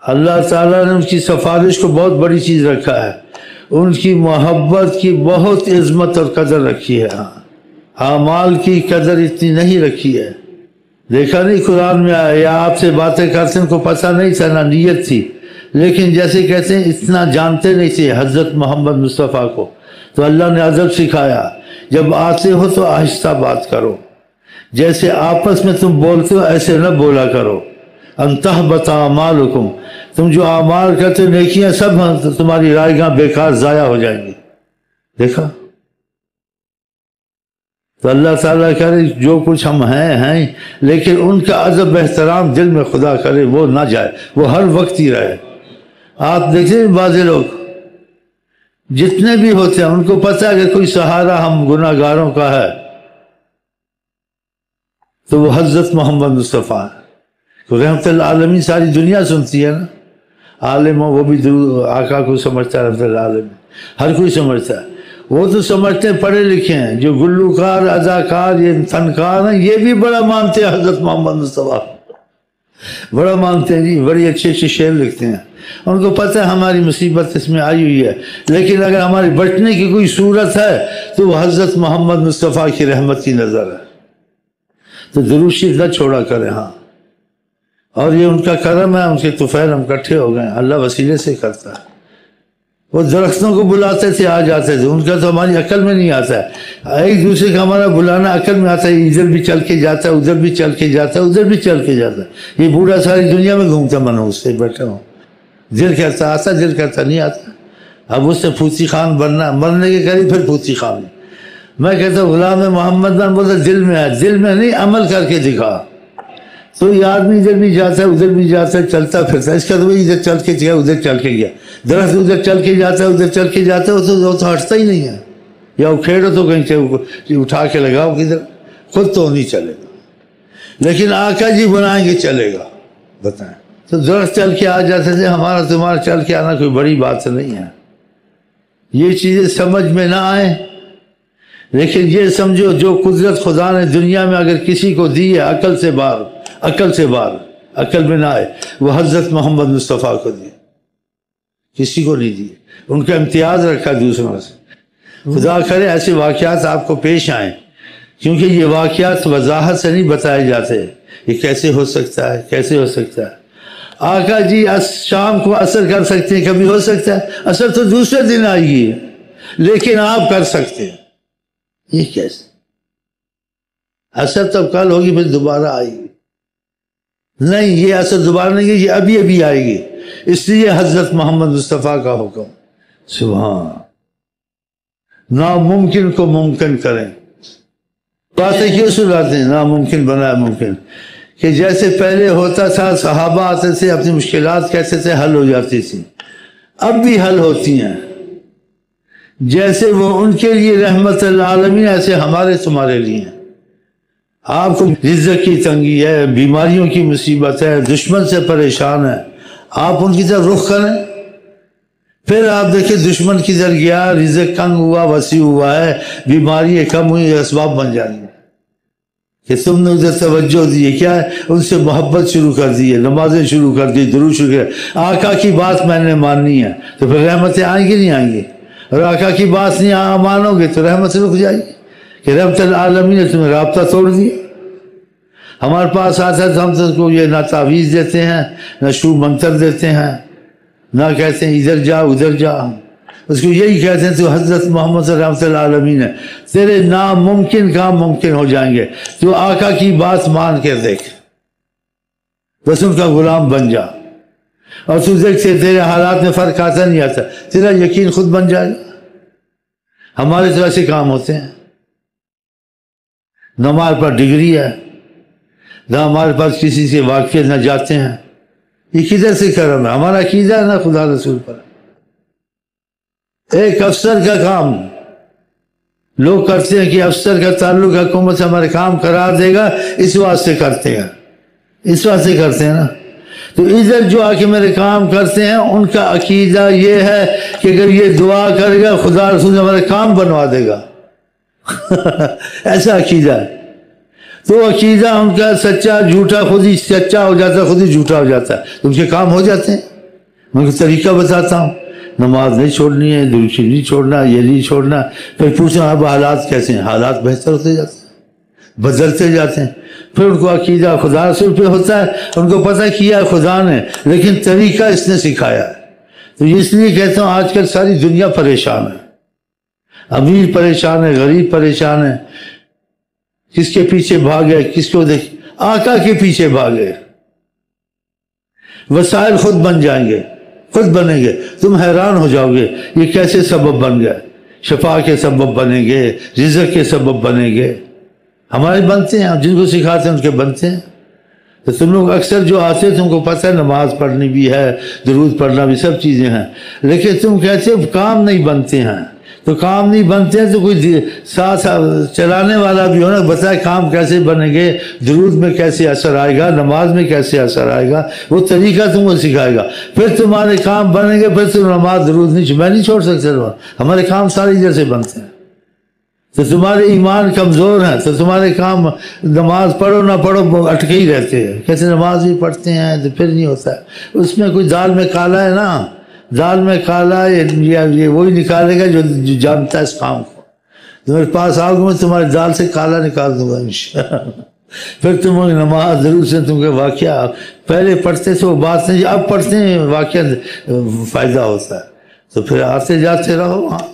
اللہ تعالیٰ نے ان کی سفارش کو بہت بڑی چیز رکھا ہے، ان کی محبت کی بہت عظمت اور قدر رکھی ہے۔ اعمال کی قدر اتنی نہیں رکھی ہے۔ دیکھا نہیں قرآن میں آیا، یا آپ سے باتیں کرتے ان کو پتہ نہیں تھا، نہ نیت تھی، لیکن جیسے کہتے ہیں اتنا جانتے نہیں تھے حضرت محمد مصطفیٰ کو، تو اللہ نے ادب سکھایا، جب آتے ہو تو آہستہ بات کرو، جیسے آپس میں تم بولتے ہو ایسے نہ بولا کرو۔ ان تحبط اعمالکم، تم جو اعمال کرتے نیکیاں سب تمہاری رائیگاں بیکار ضائع ہو جائیں گی۔ دیکھا، تو اللہ تعالیٰ کرے جو کچھ ہم ہیں، لیکن ان کا ادب احترام دل میں خدا کرے وہ نہ جائے، وہ ہر وقت ہی رہے۔ آپ دیکھیں بعض لوگ جتنے بھی ہوتے ہیں ان کو پتہ ہے کہ کوئی سہارا ہم گناہ گاروں کا ہے تو وہ حضرت محمد مصطفیٰ ہے۔ رحمت اللہ عالمین ساری دنیا سنتی ہے نا، عالم ہو وہ بھی آقا کو سمجھتا ہے، رحمت اللہ عالمین ہر کوئی سمجھتا ہے۔ وہ تو سمجھتے ہیں پڑھے لکھے ہیں، جو گلوکار اداکار یہ فنکار ہیں یہ بھی بڑا مانتے ہیں حضرت محمد مصطفیٰ، بڑا مانتے ہیں جی، بڑی اچھے اچھے شعر لکھتے ہیں۔ ان کو پتہ ہے ہماری مصیبت اس میں آئی ہوئی ہے، لیکن اگر ہماری بچنے کی کوئی صورت ہے تو وہ حضرت محمد مصطفیٰ کی رحمت کی نظر ہے، تو درود شریف نہ چھوڑا کریں۔ ہاں، اور یہ ان کا کرم ہے، ان کے طفیل ہم اکٹھے ہو گئے، اللہ وسیلے سے کرتا ہے۔ وہ درختوں کو بلاتے تھے آ جاتے تھے، ان کا تو ہماری عقل میں نہیں آتا ہے، ایک دوسرے کا ہمارا بلانا عقل میں آتا ہے، ادھر بھی چل کے جاتا ہے، ادھر بھی چل کے جاتا ہے، ادھر بھی چل کے جاتا ہے، یہ بوڑھا ساری دنیا میں گھومتا من اس سے بیٹھا ہوں، دل کرتا آتا، دل کرتا نہیں آتا۔ اب اس سے پھوتی خان بننا، مرنے کے قریب پھر پھوتی خان۔ میں کہتا ہوں غلام محمد بن، بولتا دل میں ہے، دل میں نہیں، عمل کر کے دکھا۔ تو یہ آدمی ادھر بھی جاتا ہے ادھر بھی جاتا ہے، چلتا پھرتا ہے، اس کا تو وہی ادھر چل کے گیا ادھر چل کے گیا، درخت ادھر چل کے جاتا ہے ادھر چل کے جاتا ہے، وہ تو ہٹتا ہی نہیں ہے، یا اکھیڑو تو کہیں سے اٹھا کے لگاؤ کدھر، خود تو نہیں چلے گا، لیکن آقا جی بنائیں گے چلے گا۔ بتائیں، تو درخت چل کے آ جاتے تھے، ہمارا تمہارا چل کے آنا کوئی بڑی بات نہیں ہے۔ یہ چیزیں سمجھ میں نہ آئیں، لیکن یہ سمجھو جو قدرت خدا نے دنیا میں اگر کسی کو دی ہے عقل سے باہر، عقل میں نہ آئے، وہ حضرت محمد مصطفیٰ کو دی، کسی کو نہیں دی، ان کا امتیاز رکھا دوسروں سے۔ خدا کرے ایسے واقعات آپ کو پیش آئیں، کیونکہ یہ واقعات وضاحت سے نہیں بتائے جاتے، یہ کیسے ہو سکتا ہے، کیسے ہو سکتا ہے۔ آقا جی شام کو اثر کر سکتے ہیں، کبھی ہو سکتا ہے، اثر تو دوسرے دن آئے گی، لیکن آپ کر سکتے ہیں، یہ کیسے؟ اثر تب کل ہوگی پھر دوبارہ آئے گی، نہیں یہ اثر دوبارہ نہیں ہے، یہ ابھی ابھی آئے گی، اس لیے حضرت محمد مصطفیٰ کا حکم سبحان، ناممکن کو ممکن کریں۔ باتیں کیوں سناتے ہیں؟ ناممکن بنایا ممکن، کہ جیسے پہلے ہوتا تھا صحابہ آتے تھے اپنی مشکلات کہتے تھے حل ہو جاتی تھی، اب بھی حل ہوتی ہیں، جیسے وہ ان کے لیے رحمت العالمین ایسے ہمارے تمہارے لیے ہیں۔ آپ کو رزق کی تنگی ہے، بیماریوں کی مصیبت ہے، دشمن سے پریشان ہے، آپ ان کی طرف رخ کریں، پھر آپ دیکھیں دشمن کی طرف گیا، رزق کم ہوا، وسیع ہوا ہے، بیماری کم ہوئی، اسباب بن جائیں گے کہ تم نے ادھر توجہ دی، کیا ہے ان سے محبت شروع کر دی ہے، نمازیں شروع کر دی، درود شروع کر، آقا کی بات میں نے ماننی ہے تو پھر رحمتیں آئیں گی نہیں آئیں گی، اور آقا کی بات نہیں مانو گے تو رحمت رک جائے گی، کہ رحمت العالمین نے تمہیں رابطہ توڑ دیا۔ ہمارے پاس آتا ہے تو ہم تو کو یہ نہ تعویذ دیتے ہیں، نہ شو منتر دیتے ہیں، نہ کہتے ہیں ادھر جا ادھر جا، اس کو یہی کہتے ہیں تو حضرت محمد صلی اللہ علیہ العالمین ہے، تیرے ناممکن کام ممکن ہو جائیں گے، تو آقا کی بات مان کے دیکھ، بس ان کا غلام بن جا، اور تو دیکھتے تیرے حالات میں فرق آتا نہیں آتا، تیرا یقین خود بن جائے گا۔ ہمارے تو ایسے کام ہوتے ہیں، نہ ہمارے پاس ڈگری ہے، نہ ہمارے پاس کسی سے واقف نہ جاتے ہیں، یہ کدھر سے کرم ہے؟ ہمارا عقیدہ ہے نا خدا رسول پر۔ ایک افسر کا کام لوگ کرتے ہیں کہ افسر کا تعلق حکومت سے ہمارے کام کرا دے گا، اس واسطے کرتے ہیں، اس واسطے کرتے ہیں نا۔ تو ادھر جو آ کے میرے کام کرتے ہیں ان کا عقیدہ یہ ہے کہ اگر یہ دعا کرے گا خدا رسول ہمارے کام بنوا دے گا ایسا عقیدہ ہے۔ تو عقیدہ ان کا سچا جھوٹا خود ہی سچا ہو جاتا ہے، خود ہی جھوٹا ہو جاتا ہے، تو ان کے کام ہو جاتے ہیں۔ میں کو طریقہ بتاتا ہوں، نماز نہیں چھوڑنی ہے، درود شریف نہیں چھوڑنا، یہ نہیں چھوڑنا. پھر پوچھنا اب حالات کیسے ہیں؟ حالات بہتر ہوتے جاتے ہیں، بدلتے جاتے ہیں. پھر ان کو عقیدہ خدا رسول پہ ہوتا ہے، ان کو پتہ کیا خدا نے، لیکن طریقہ اس نے سکھایا ہے. تو اس لیے کہتا ہوں آج کل ساری دنیا پریشان ہے، امیر پریشان ہے، غریب پریشان ہے. کس کے پیچھے بھاگے؟ کس کو دیکھ؟ آقا کے پیچھے بھاگے. وسائل خود بن جائیں گے، خود بنیں گے. تم حیران ہو جاؤ گے یہ کیسے سبب بن گئے. شفا کے سبب بنیں گے، رزق کے سبب بنیں گے. ہمارے بنتے ہیں، جن کو سکھاتے ہیں ان کے بنتے ہیں. تو تم لوگ اکثر جو آتے ہیں تم کو پتہ ہے نماز پڑھنی بھی ہے، درود پڑھنا بھی، سب چیزیں ہیں، لیکن تم کہتے ہو کام نہیں بنتے ہیں. تو کام نہیں بنتے ہیں تو کوئی ساتھ چلانے والا بھی ہو نا، بتائے کام کیسے بنیں گے، درود میں کیسے اثر آئے گا، نماز میں کیسے اثر آئے گا، وہ طریقہ تم کو سکھائے گا. پھر تمہارے کام بنیں گے، پھر تم نماز درود میں نہیں چھوڑ سکتے. ہمارے کام سارے جیسے بنتے ہیں. تو تمہارے ایمان کمزور ہیں تو تمہارے کام نماز پڑھو نہ پڑھو اٹکے ہی رہتے ہیں. کیسے نماز بھی پڑھتے ہیں تو پھر نہیں ہوتا ہے. اس میں کوئی دال میں کالا ہے نا، دال میں کالا یہ وہی نکالے گا جو جانتا ہے اس کام کو. تمہارے پاس آؤ گے میں تمہاری دال سے کالا نکال دوں گا انشاءاللہ. پھر تم نماز ضرور سے تم کے واقعہ پہلے پڑھتے تھے وہ بات نہیں، اب پڑھتے ہیں واقعہ فائدہ ہوتا ہے. تو پھر آتے جاتے رہو وہاں.